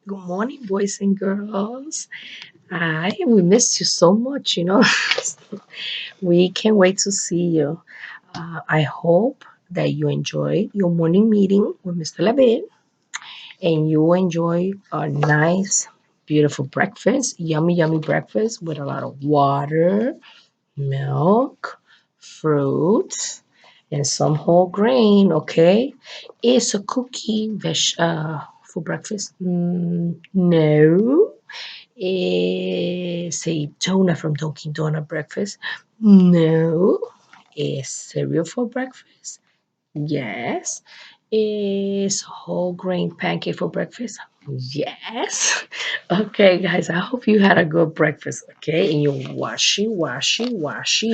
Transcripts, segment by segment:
Good morning, boys and girls. We missed you so much. We can't wait to see you. I hope that you enjoy your morning meeting with Mr. Labit and you enjoy a nice, beautiful breakfast, yummy, yummy breakfast with a lot of water, milk, fruit, and some whole grain, okay? Is a cookie for breakfast? No. Is a donut from Dunkin' Donut breakfast? No. Is cereal for breakfast? Yes. Is whole grain pancake for breakfast? Yes. Okay, guys, I hope you had a good breakfast, okay? And your washy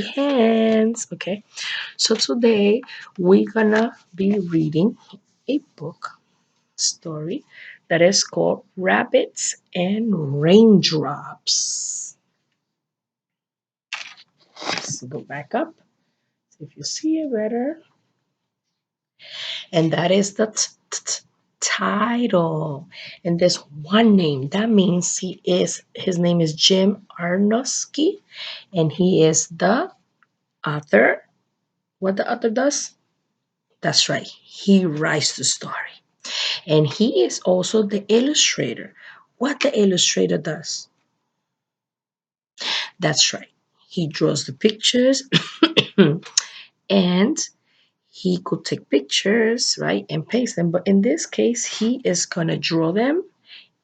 hands, okay? So today we're gonna be reading a book story that is called Rabbits and Raindrops. Let's go back up, see if you see it better. And that is the title. And there's one name. That means his name is Jim Arnowski, and he is the author. What the author does? That's right. He writes the story. And he is also the illustrator. What the illustrator does? That's right. He draws the pictures and he could take pictures, right, and paste them. But in this case, he is going to draw them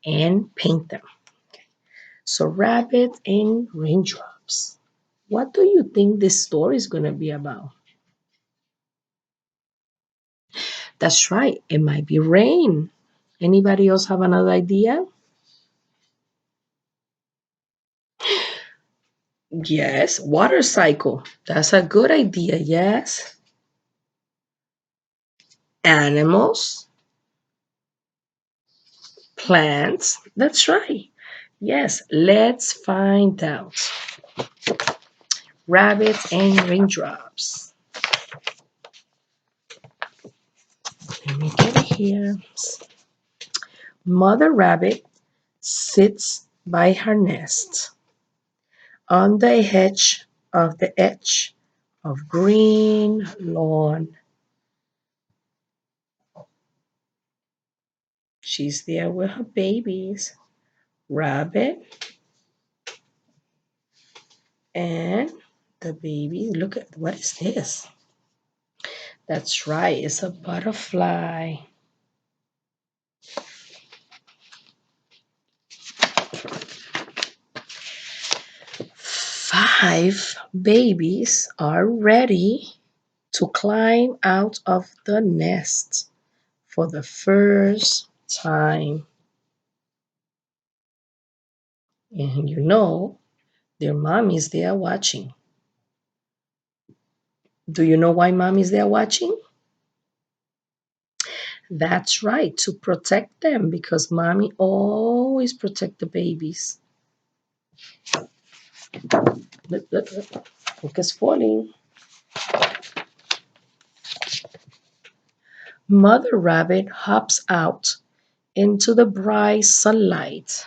and paint them. So, rabbit and raindrops. What do you think this story is going to be about? That's right. It might be rain. Anybody else have another idea? Yes, water cycle. That's a good idea. Yes. Animals, plants. That's right. Yes, let's find out. Rabbits and raindrops. Let me get it here. Mother rabbit sits by her nest on the edge of green lawn. She's there with her babies, Rabbit and the baby. Look at what is this? That's right, it's a butterfly. Five babies are ready to climb out of the nest for the first time. And their mommies they are watching. Do you know why mommies they are watching? That's right, to protect them because mommy always protect the babies. Look, it's falling. Mother rabbit hops out into the bright sunlight.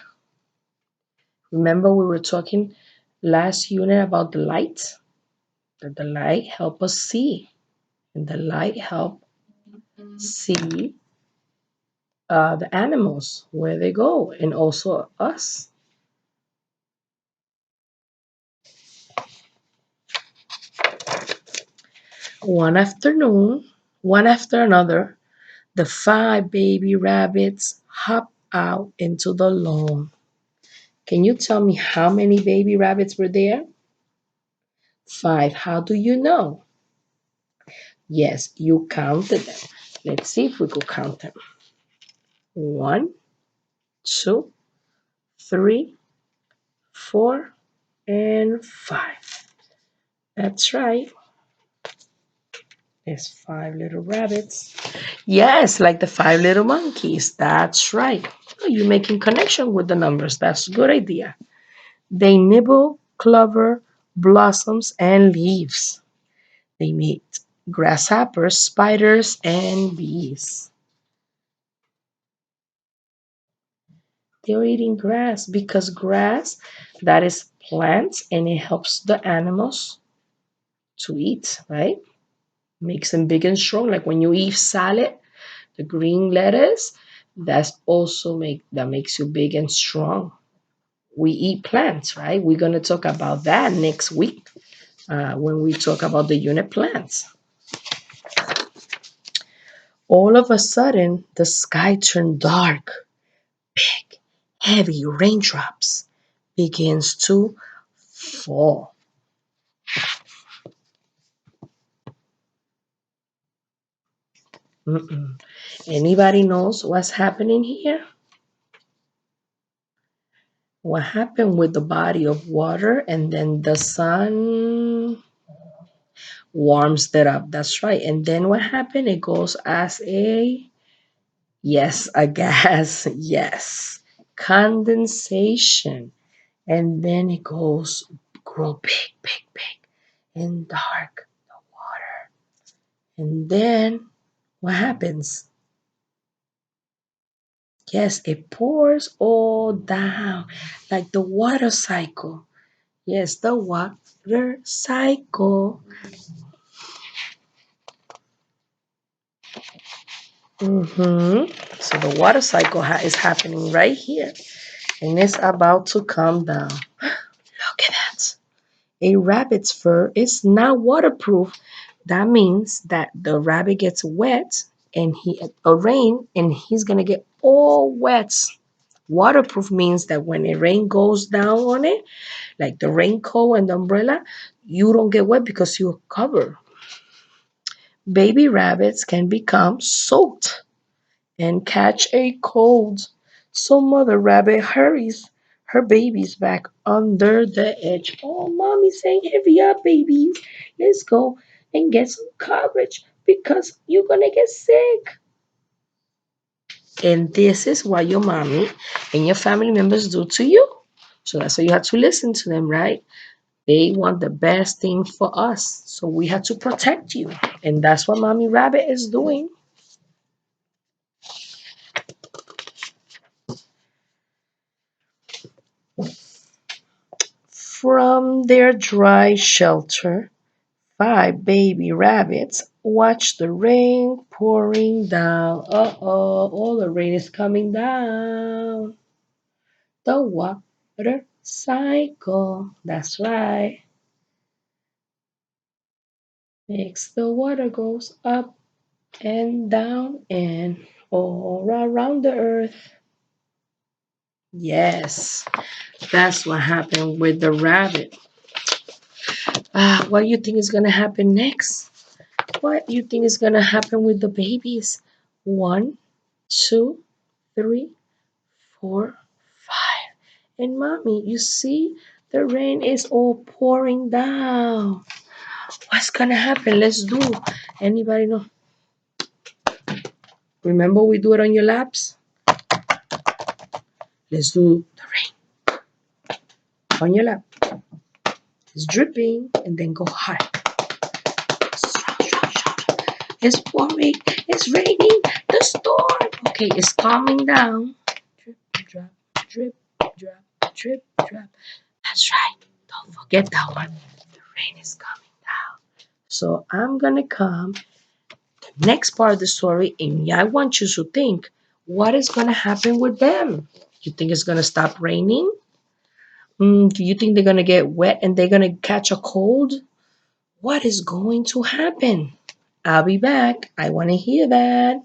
Remember we were talking last unit about the light? That the light help us see. And the light help see the animals, where they go, and also us. One afternoon, one after another, the five baby rabbits hop out into the lawn. Can you tell me how many baby rabbits were there? Five. How do you know? Yes, you counted them. Let's see if we could count them. One, two, three, four, and five. That's right. There's five little rabbits. Yes, like the five little monkeys. That's right. Oh, you're making connection with the numbers. That's a good idea. They nibble clover, blossoms, and leaves. They meet grasshoppers, spiders, and bees. They're eating grass because grass, that is plants, and it helps the animals to eat, right? Makes them big and strong. Like when you eat salad, the green lettuce, that's also that makes you big and strong. We eat plants, right? We're gonna talk about that next week when we talk about the unit plants. All of a sudden, the sky turned dark. Big, heavy raindrops begins to fall. Mm-mm. Anybody knows what's happening here? What happened with the body of water and then the sun warms that up. That's right. And then what happened? It goes as a gas. Yes. Condensation. And then it grow big, big, big and dark, the water. And then what happens? Yes, it pours all down like the water cycle. Yes, the water cycle. So the water cycle is happening right here, and it's about to come down. Look at that. A rabbit's fur is not waterproof. That means that the rabbit gets wet and a rain and he's gonna get all wet. Waterproof means that when the rain goes down on it, like the raincoat and the umbrella, you don't get wet because you're covered. Baby rabbits can become soaked and catch a cold. So Mother Rabbit hurries her babies back under the edge. Oh, Mommy's saying, hurry up, babies. Let's go and get some coverage because you're going to get sick. And this is what your mommy and your family members do to you. So that's why you have to listen to them, right? They want the best thing for us. So we have to protect you. And that's what Mommy Rabbit is doing. From their dry shelter, 5 baby rabbits watch the rain pouring down. Uh-oh, all the rain is coming down. The water cycle. That's right. Makes the water goes up and down and all around the earth. Yes, that's what happened with the rabbit. What do you think is gonna happen next? What do you think is gonna happen with the babies? One, two, three, four, five. And mommy, you see the rain is all pouring down. What's gonna happen? Let's do. Anybody know? Remember we do it on your laps? Let's do the rain on your lap. It's dripping and then go hard. Strong, strong, strong. It's pouring. It's raining. The storm. Okay, it's calming down. Drip, drop, drip, drop, drip, drop. That's right. Don't forget that one. The rain is coming down. So I'm gonna come the next part of the story, and I want you to think what is gonna happen with them. You think it's gonna stop raining? Do you think they're gonna get wet and they're gonna catch a cold? What is going to happen? I'll be back. I want to hear that.